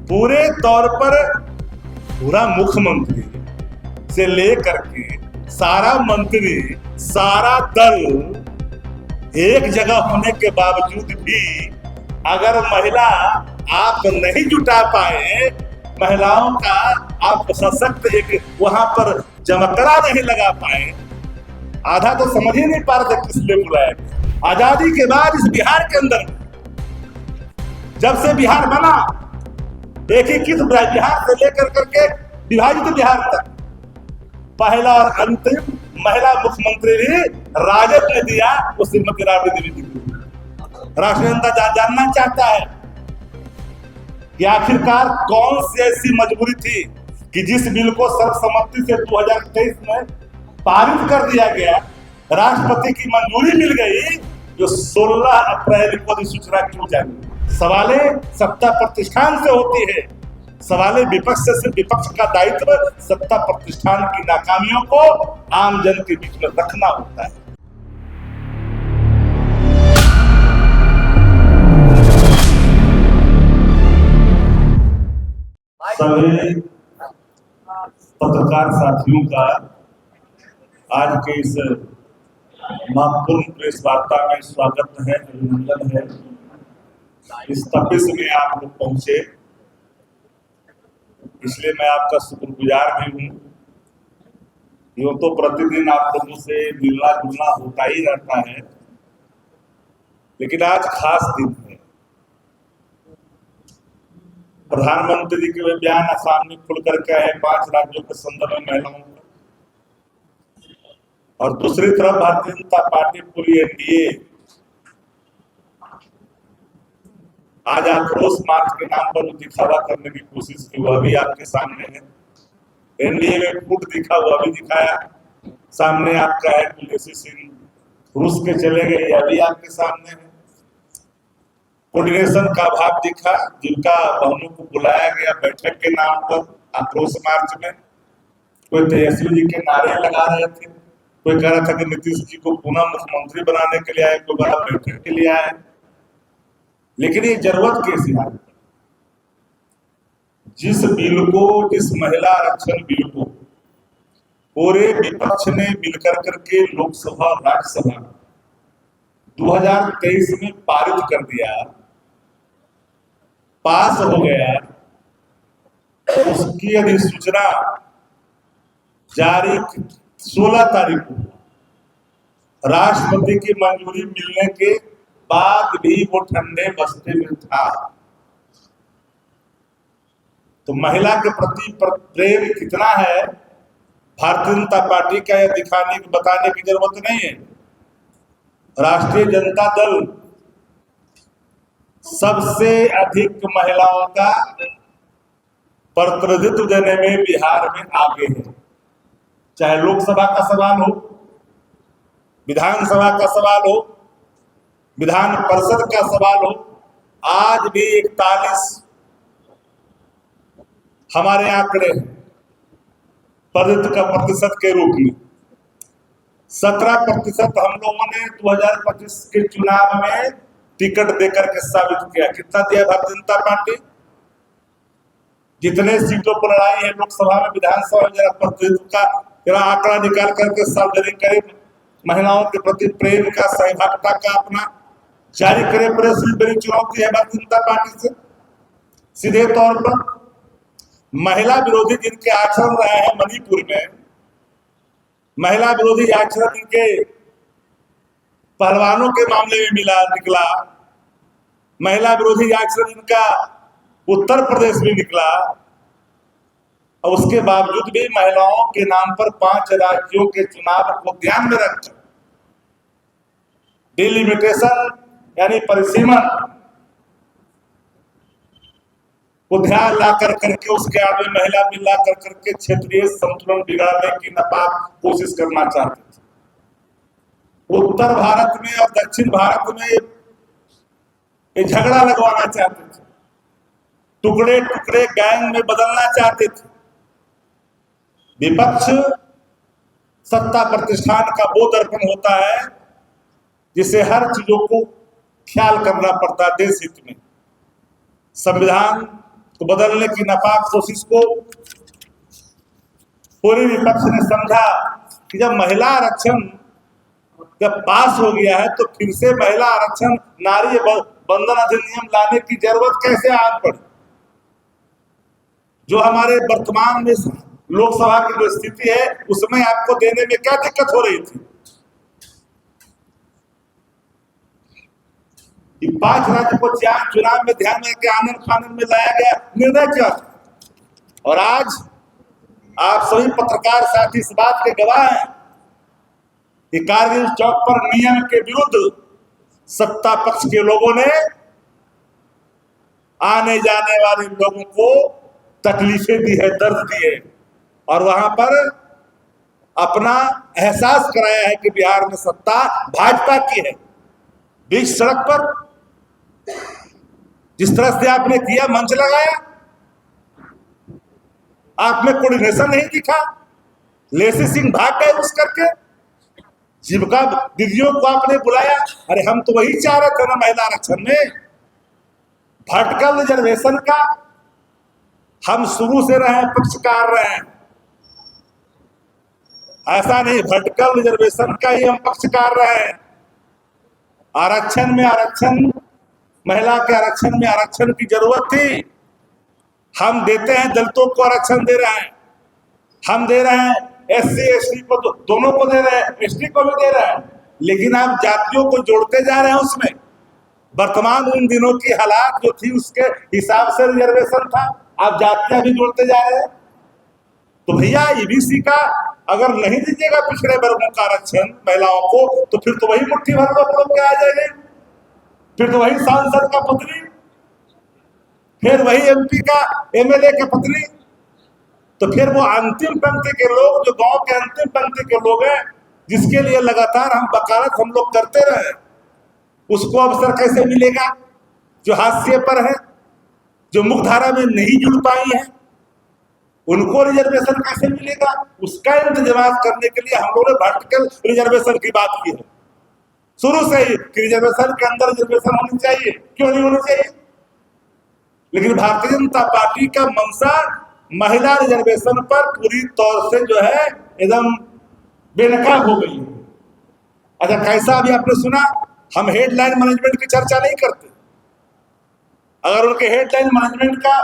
पूरे तौर पर पूरा मुख्यमंत्री से लेकर के सारा मंत्री, सारा दल एक जगह होने के बावजूद भी अगर महिला आप नहीं जुटा पाए, महिलाओं का आप सशक्त एक वहां पर जमकरा नहीं लगा पाए, आधा तो समझ ही नहीं पा रहे थे किस लिए बुलाया गया। आजादी के बाद इस बिहार के अंदर जब से बिहार बना, एकीकृत बिहार से लेकर करके विभाजित बिहार तक पहला और अंतिम महिला मुख्यमंत्री भी राजद ने दिया, वो श्रीमती राबड़ी देवी जी। राष्ट्रीय जनता जानना चाहता है कि आखिरकार कौन सी ऐसी मजबूरी थी कि जिस बिल को सर्वसम्मति से 2023 में पारित कर दिया गया, राष्ट्रपति की मंजूरी मिल गई, जो 16 अप्रैल को अधिसूचना क्यों जारी। सवालें सत्ता प्रतिष्ठान से होती है, सवालें विपक्ष से सिर्फ विपक्ष का दायित्व सत्ता प्रतिष्ठान की नाकामियों को आम जन के बीच में रखना होता है। सभी पत्रकार साथियों का आज के इस महत्वपूर्ण प्रेस वार्ता में स्वागत है, अभिनंदन है। इस तपिश में आप लोग पहुंचे, इसलिए मैं आपका शुक्रगुजार भी हूँ। यूँ तो प्रतिदिन आप लोगों से मिलना जुलना होता ही रहता है, लेकिन आज खास दिन है। प्रधानमंत्री जी के बयान असम में खुल करके आए 5 राज्यों के संदर्भ में महिलाओं का, और दूसरी तरफ भारतीय जनता पार्टी पूरी एनडीए आज आक्रोश मार्च के नाम पर दिखावा करने की कोशिश की, वह भी आपके सामने है। एनडीए में फूट दिखा, वह भी दिखाया सामने। आपका है तुलसी सिंह रूस के चले गए, यह भी आपके सामने है। कोऑर्डिनेशन का अभाव दिखा, जिनका बहनों को बुलाया गया बैठक के नाम पर आक्रोश मार्च में, कोई तेजस्वी जी के नारे लगा रहे थे, कोई कह रहा था कि नीतीश जी को पुनः मुख्यमंत्री बनाने के लिए आए, कोई बड़ा बैठक के लिए आए। लेकिन ये जरूरत कैसी है? जिस बिल को, जिस महिला आरक्षण बिल को पूरे विपक्ष ने मिलकर करके लोकसभा राज्यसभा 2023 में पारित कर दिया, पास हो गया, उसकी अधिसूचना जारी 16 तारीख को राष्ट्रपति की मंजूरी मिलने के बाद भी वो ठंडे बस्ते में था। तो महिला के प्रति प्रेम कितना है भारतीय जनता पार्टी का, यह दिखाने की बताने की जरूरत नहीं है। राष्ट्रीय जनता दल सबसे अधिक महिलाओं का प्रतिनिधित्व देने में बिहार में आगे है। चाहे लोकसभा का सवाल हो, विधानसभा का सवाल हो, विधान परिषद का सवाल हो, आज भी 41 हमारे आंकड़े प्रतिशत के रूप में 17% हम लोगों ने 2025 के चुनाव में टिकट देकर के साबित किया। कितना दिया भारतीय जनता पार्टी? जितने सीटों पर लड़ाई है लोकसभा में, विधानसभा में, जरा प्रतिनिधित्व का जरा आंकड़ा निकाल करके सार्वजनिक करे, महिलाओं के प्रति प्रेम का, सहभागिता का अपना जारी करे। प्रेस बड़ी चुनौती है भारतीय जनता पार्टी से। सीधे तौर पर महिला विरोधी जिनके आचरण रहे हैं मणिपुर में, महिला विरोधी आचरण इनके पहलवानों के मामले में निकला, महिला विरोधी आचरण इनका उत्तर प्रदेश में निकला, और उसके बावजूद भी महिलाओं के नाम पर 5 राज्यों के चुनाव को ध्यान में रखकर डिलिमिटेशन यानी परिसीमन को ध्यान ला करके उसके आगे महिला बिल ला करके क्षेत्रीय संतुलन बिगाड़ने की नापाक कोशिश करना चाहते थे। उत्तर भारत में और दक्षिण भारत में ये झगड़ा लगवाना चाहते थे, टुकड़े टुकड़े गैंग में बदलना चाहते थे। विपक्ष सत्ता प्रतिष्ठान का वो दर्पण होता है जिसे हर चीजों को ख्याल करना पड़ता है देश हित में। संविधान को बदलने की नापाक कोशिश को पूरे विपक्ष ने समझा कि जब महिला आरक्षण जब पास हो गया है तो फिर से महिला आरक्षण नारी बंधन अधिनियम लाने की जरूरत कैसे आ पड़ी। जो हमारे वर्तमान में लोकसभा की जो स्थिति है उसमें आपको देने में क्या दिक्कत हो रही थी कि 5 राज्य को चुनाव में ध्यान में के आनंद फानंद में लाया गया निर्णय क्या था। और आज आप सभी पत्रकार साथी इस बात के गवाह हैं कि कारगिल चौक पर नियम के विरुद्ध सत्ता पक्ष के लोगों ने आने जाने वाले लोगों को तकलीफें दी है, दर्द दी है और वहां पर अपना एहसास कराया है कि बिहार में सत्ता भाजपा की है। बीच सड़क पर जिस तरह से आपने किया, मंच लगाया, आप में कोऑर्डिनेशन नहीं दिखा, लेसी सिंह भाग गए उस करके, जीविका दीदियों को आपने बुलाया। अरे हम तो वही चाह रहे थे ना महिला आरक्षण में, वर्टिकल रिजर्वेशन का हम शुरू से रहे पक्षकार रहे हैं, ऐसा नहीं वर्टिकल रिजर्वेशन का ही हम पक्षकार रहे हैं। आरक्षण में आरक्षण, महिला के आरक्षण में आरक्षण की जरूरत थी, हम देते हैं, दलितों को आरक्षण दे रहे हैं, हम दे रहे हैं एससी एसटी को, दोनों को दे रहे हैं, एसटी को भी दे रहे हैं, लेकिन आप जातियों को जोड़ते जा रहे हैं उसमें। वर्तमान उन दिनों की हालात जो थी उसके हिसाब से रिजर्वेशन था, आप जातियां भी जोड़ते जा रहे हैं। तो भैया ईबीसी का अगर नहीं दीजिएगा पिछड़े वर्गों का आरक्षण महिलाओं को, तो फिर तो वही मुट्ठी भर लोग के आ जाएंगे, फिर तो वही सांसद का पत्नी, फिर वही एमपी का एमएलए का पत्नी, तो फिर वो अंतिम पंक्ति के लोग, जो गांव के अंतिम पंक्ति के लोग हैं, जिसके लिए लगातार हम वकालत हम लोग करते रहे, उसको अवसर कैसे मिलेगा? जो हाशिए पर है, जो मुख्यधारा में नहीं जुड़ पाई है, उनको रिजर्वेशन कैसे मिलेगा? उसका इंतजाम करने के लिए हम लोगों ने वर्टिकल रिजर्वेशन की बात की है शुरू से ही कि रिजर्वेशन के अंदर रिजर्वेशन होनी चाहिए। क्यों नहीं होनी चाहिए? लेकिन भारतीय जनता पार्टी का मंशा महिला रिजर्वेशन पर पूरी तौर से जो है एकदम बेनकाब हो गई है। अच्छा, कैसा अभी आपने सुना, हम हेडलाइन मैनेजमेंट की चर्चा नहीं करते। अगर उनके हेडलाइन मैनेजमेंट का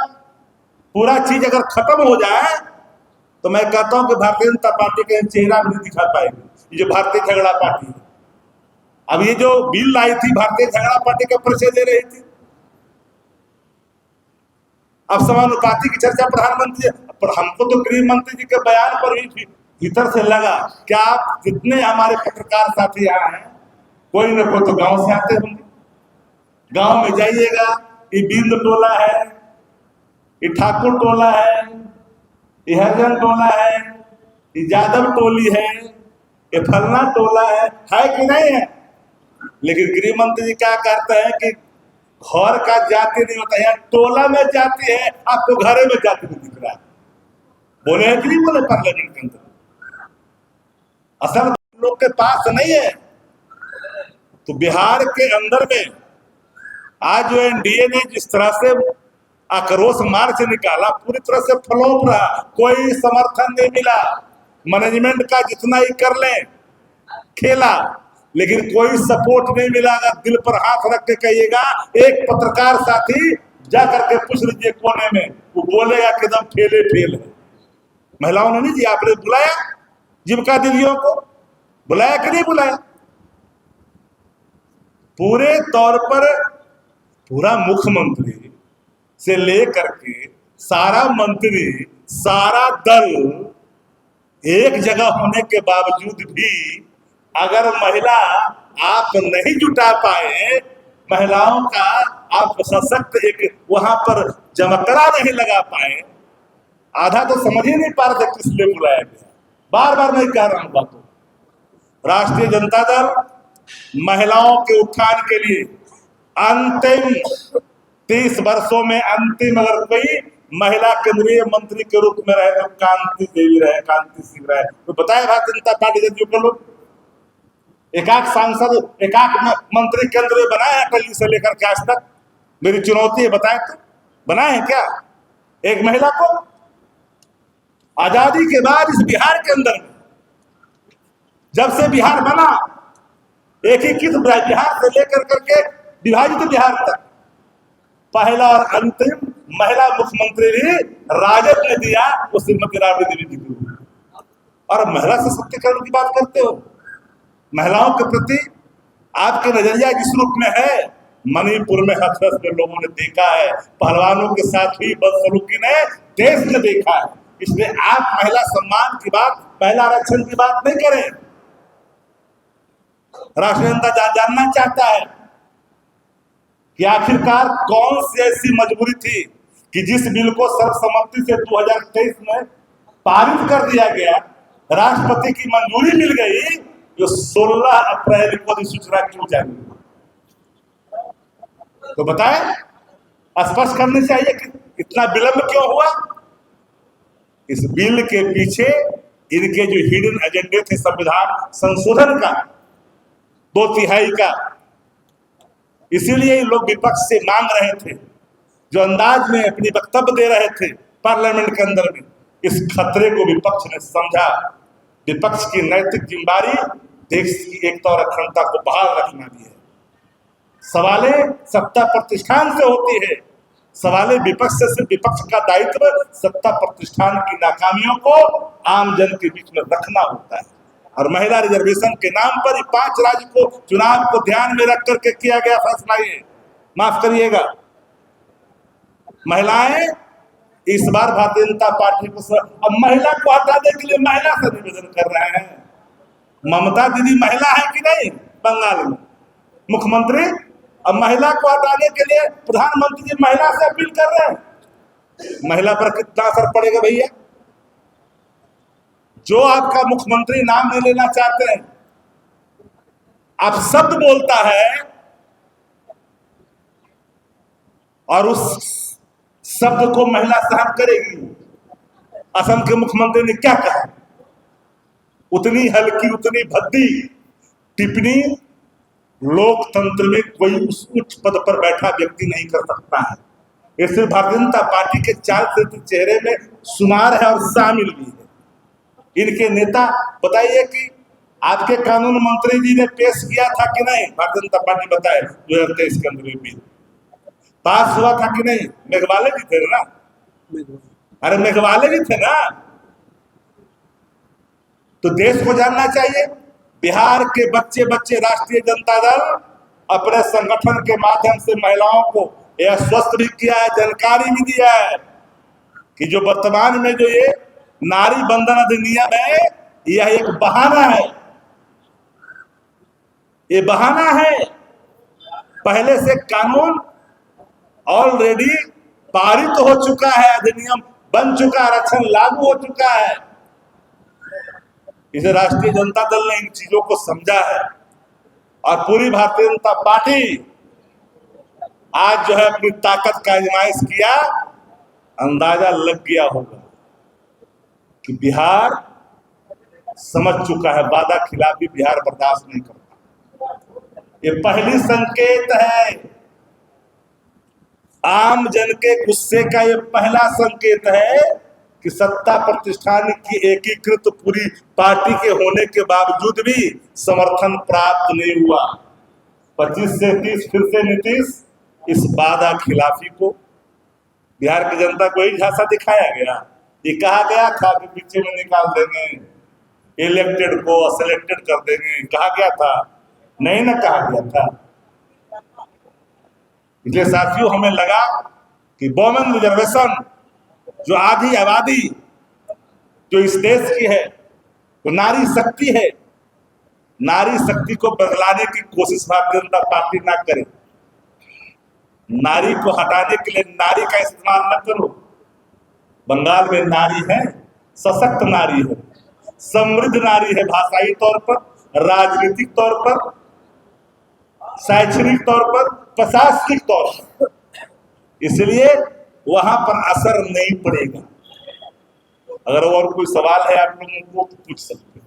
पूरा चीज अगर खत्म हो जाए तो मैं कहता हूं कि भारतीय जनता पार्टी का चेहरा भी नहीं दिखा पाएगी। ये जो भारतीय झगड़ा पार्टी है, अब ये जो बिल लाई थी भारतीय झगड़ा पार्टी का परिचय दे रही थी। अब समानुपाती की चर्चा प्रधानमंत्री, पर हमको तो गृह मंत्री जी के बयान पर ही भीतर से लगा क्या आप जितने हमारे पत्रकार साथी यहाँ हैं, कोई न कोई तो गांव से आते होंगे। गांव में जाइएगा, ये बिंद टोला है, ये ठाकुर टोला है, ये हरिजन टोला है, ये यादव टोली है, ये फलना टोला है कि नहीं है? लेकिन गृह मंत्री जी क्या करते हैं कि घर का जाति नहीं होता है, टोला में जाति है, आपको घरे में जाति नहीं दिख रहा है। बोले हैं कि नहीं बोले पार्लियामेंट के अंदर? असल लोग के पास नहीं है। तो बिहार के अंदर में आज जो एनडीए ने जिस तरह से आक्रोश मार्च निकाला, पूरी तरह से फ्लॉप रहा, कोई समर्थन नहीं मिला। मैनेजमेंट का जितना ही कर ले खेला, लेकिन कोई सपोर्ट नहीं मिला। अगर दिल पर हाथ रख के कहिएगा, एक पत्रकार साथी जा करके पूछ लीजिए कोने में, वो बोलेगा कि एकदम फेले फेल है। महिलाओं ने नहीं जी, आपने बुलाया जीविका दीदियों को, बुलाया कि नहीं बुलाया? पूरे तौर पर पूरा मुख्यमंत्री से लेकर के सारा मंत्री, सारा दल एक जगह होने के बावजूद भी अगर महिला आप नहीं जुटा पाए, महिलाओं का आप सशक्त एक वहां पर जमकड़ा नहीं लगा पाए, आधा तो समझ ही नहीं पा रहे थे किस लिए बुलाया गया। बार बार मैं कह रहा हूं बातों, राष्ट्रीय जनता दल महिलाओं के उत्थान के लिए अंतिम 30 वर्षों में अंतिम अगर कोई महिला केंद्रीय मंत्री के रूप में रहे तो कांति देवी रहे, कांति सिंह रहे। तो बताए भारतीय जनता पार्टी के लोग एकाक सांसद, एकाक मंत्री केंद्र बनाए हैं दिल्ली से लेकर के आज तक। मेरी चुनौती है, बताए तो बनाए हैं क्या? एक महिला को आजादी के बाद इस बिहार के अंदर में, जब से बिहार बना, एकीकृत बिहार से लेकर करके विभाजित बिहार तक, पहला और अंतिम महिला मुख्यमंत्री भी राजद ने दिया, वो श्रीमती राबड़ी देवी जी। और महिला सशक्तिकरण की बात करते हो। महिलाओं के प्रति आपके नजरिया जिस रूप में है, मणिपुर में हथरस में लोगों ने देखा है, पहलवानों के साथ भी बदसलूकी ने देश ने देखा है। इसलिए आप महिला सम्मान की बात, महिला आरक्षण की बात नहीं करें। राष्ट्रीय जनता जानना चाहता है कि आखिरकार कौन सी ऐसी मजबूरी थी कि जिस बिल को सर्वसम्मति से 2023 में पारित कर दिया गया, राष्ट्रपति की मंजूरी मिल गई, जो 16 अप्रैल को अधिसूचना क्यों जारी? तो बताएं, स्पष्ट करनी चाहिए कि इतना विलंब क्यों हुआ। इस बिल के पीछे इनके जो हिडन एजेंडे थे संविधान संशोधन का, 2/3 का, इसीलिए लोग विपक्ष से मांग रहे थे, जो अंदाज में अपनी वक्तव्य दे रहे थे पार्लियामेंट के अंदर में, इस खतरे को विपक्ष ने समझा। विपक्ष की नैतिक जिम्मेदारी देश की एकता और अखंडता को बहाल रखना भी है। सवालें सत्ता प्रतिष्ठान से होती है, सवालें विपक्ष से सिर्फ विपक्ष का दायित्व सत्ता प्रतिष्ठान की नाकामियों को आम जन के बीच में रखना होता है। और महिला रिजर्वेशन के नाम पर 5 राज्य को चुनाव को ध्यान में रख करके किया गया फैसला, ये माफ करिएगा, महिलाएं इस बार भारतीय जनता पार्टी को अब महिला को हटाने के लिए महिला से निवेदन कर रहे हैं। ममता दीदी महिला है कि नहीं? बंगाल में मुख्यमंत्री अब महिला को हटाने के लिए प्रधानमंत्री जी महिला से अपील कर रहे हैं। महिला पर कितना असर पड़ेगा भैया? जो आपका मुख्यमंत्री नाम नहीं लेना चाहते हैं, आप शब्द बोलता है और उस शब्द को महिला सहन करेगी। असम के मुख्यमंत्री ने क्या कहा? उतनी हल्की, उतनी भद्दी टिप्पणी लोकतंत्र में कोई उस उच्च पद पर बैठा व्यक्ति नहीं कर सकता है। ये सिर्फ भारतीय जनता पार्टी के 4 चेहरे में शुमार है और शामिल भी है। इनके नेता, बताइए कि आपके कानून मंत्री जी ने पेश किया था कि नहीं? भारतीय जनता पार्टी बताए 2023 के अंदर बिल पास हुआ था कि नहीं? मेघवाले जी थे ना? अरे मेघवाले जी थे ना? तो देश को जानना चाहिए, बिहार के बच्चे बच्चे राष्ट्रीय जनता दल अपने संगठन के माध्यम से महिलाओं को यह आश्वस्त भी किया है, जानकारी भी दिया है कि जो वर्तमान में जो ये नारी बंधन अधिनियम है, यह एक बहाना है। ये बहाना है। पहले से कानून ऑलरेडी पारित हो चुका है, अधिनियम बन चुका, आरक्षण लागू हो चुका है। इसे राष्ट्रीय जनता दल ने इन चीजों को समझा है और पूरी भारतीय जनता पार्टी आज जो है अपनी ताकत का आजमाइश किया। अंदाजा लग गया होगा कि बिहार समझ चुका है, वादा खिलाफी बिहार बर्दाश्त नहीं करता। ये पहली संकेत है, आम जन के गुस्से का ये पहला संकेत है कि सत्ता प्रतिष्ठान की एकीकृत पूरी पार्टी के होने के बावजूद भी समर्थन प्राप्त नहीं हुआ। 25 से 30 फिर से नीतीश, इस वादा खिलाफी को बिहार की जनता को ही झांसा दिखाया गया। ये कहा गया था कि पीछे में निकाल देंगे, इलेक्टेड को सिलेक्टेड कर देंगे, कहा गया था? नहीं ना कहा गया था। इसलिए साथियों, हमें लगा कि वोमेन रिजर्वेशन जो आधी आबादी जो इस देश की है, तो नारी शक्ति है, नारी शक्ति को बदलाने की कोशिश भारतीय जनता पार्टी ना करे। नारी को हटाने के लिए नारी का इस्तेमाल न करो। बंगाल में नारी है, सशक्त नारी है, समृद्ध नारी है, भाषाई तौर पर, राजनीतिक तौर पर, शैक्षणिक तौर पर, प्रशासनिक तौर पर। इसलिए वहां पर असर नहीं पड़ेगा। अगर और कोई सवाल है आप लोगों को तो पूछ सकते हैं।